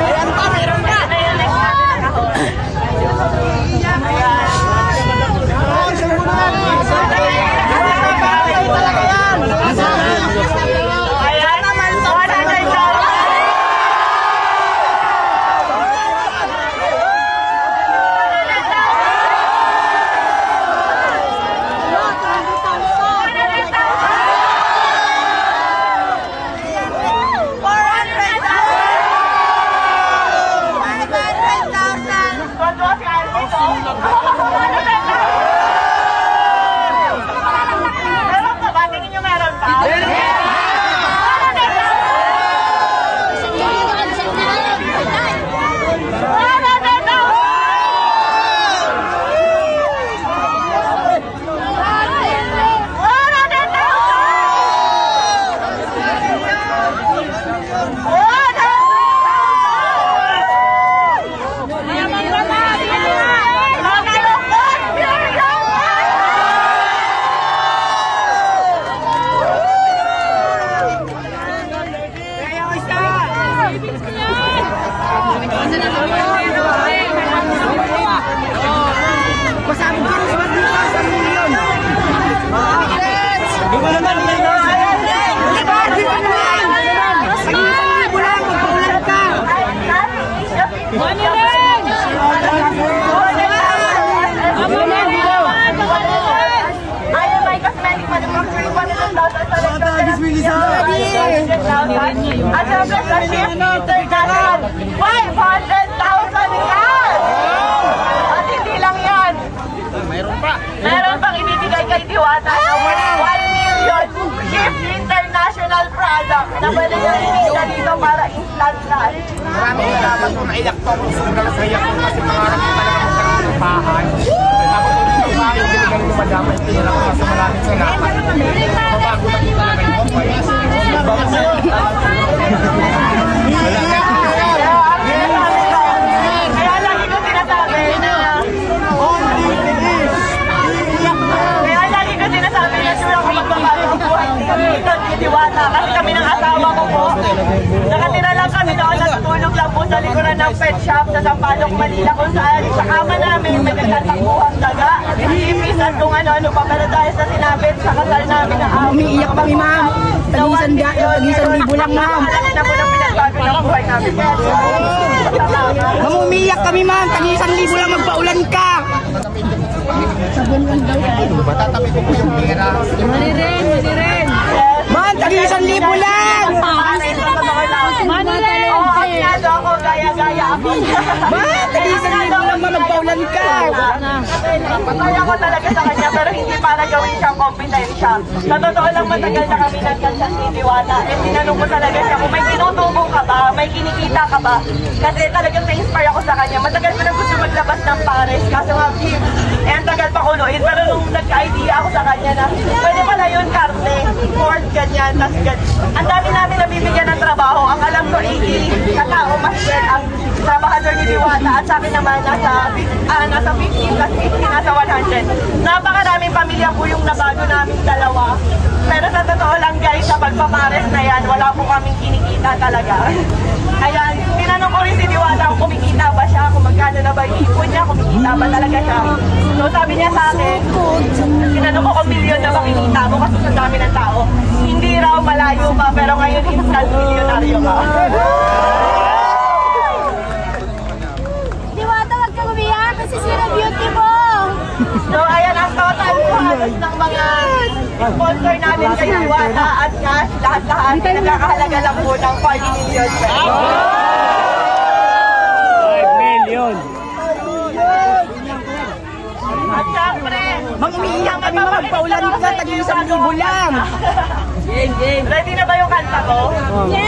Ayan pa, meron pa. At syempre sa Shift International, 500,000 yan! At hindi lang yan. Meron pang ibibigay kay Diwata na 1 million Shift International product na pwede nyo rinita dito para instant lahat. Maraming salamat kung naiyak to. Sobrang sayak ko kasi pangarap ko talaga magkaroon ng bahay. Tapos ito ba yung binigay ni Madama yung pinira ko kasi maraming salamat. Mabago na ito talaga yung buhay. Kaya lagi ko sinasabi na sila ko magbabago ang buhay dito ni Diwata kasi kami ng asawa ko po. Nakatira lang kami doon, natutulog lang po sa likuran ng pet shop sa Sampaloc, Manila kung saan sa kama namin may nagtatakbuhang daga. Ipisan kung ano-ano pa pero dahil sa sinabit sa kasal namin na Umiiyak kami, ma'am. Tag-isang libo lang, ma'am. na po ng pinagbago ng buhay namin. Ma'am, umiiyak kami, ma'am. Tag-isang libo lang magpaulan ka. Matatabi ko po yung pera. Mani rin. Ma'am, tag-isang libo lang. Aminado ako, gaya-gaya ako. Ma'am, tag-isang libo lang, ma'am. Magpaulan ka. Patay ako talaga sa kanya pero hindi para gawin siyang kompetensya. Sa totoo lang matagal na kami nagkansan ni Diwata. Eh tinanong ko talaga siya kung may tinutubong ka ba, may kinikita ka ba. Kasi talagang na-inspire ako sa kanya. Matagal ko na gusto maglabas ng pares. Kaso nga, eh ang tagal pa kunuin. Pero nung nagka-idea ako sa kanya na pwede pala yun, karne, pork, ganyan, tas ganyan. Ang dami namin nabibigyan ng trabaho. Ang alam ko, 80 katao mas ang trabahador ni Diwata. At sa akin naman, nasa 15 plus 50, nasa 100. Napakaraming pamilya po yung nabago namin dalawa. Pero sa totoo lang guys, sa pagpapares na yan, wala po kaming kinikita talaga. Ayan, tinanong ko rin si Diwata kung kumikita ba siya, kung magkano na ba yung ipon niya, kumikita ba talaga siya. So sabi niya sa akin, tinanong ko kung milyon na ba kinikita mo kasi sa dami ng tao. Hindi raw, malayo pa, pero ngayon instant milyonaryo ka. Diwata, wag kang umiyak kasi sila beauty mo. So ayan ang total po halos ng mga sponsor namin kay Diwata at cash, lahat-lahat. Nagkakahalaga lang po ng 40 million. 5 million. At syempre, Ma'am, umiiyak kami, ma'am. Magpaulan ka. Tag-isang libo lang. ready na ba yung kanta ko? Yes!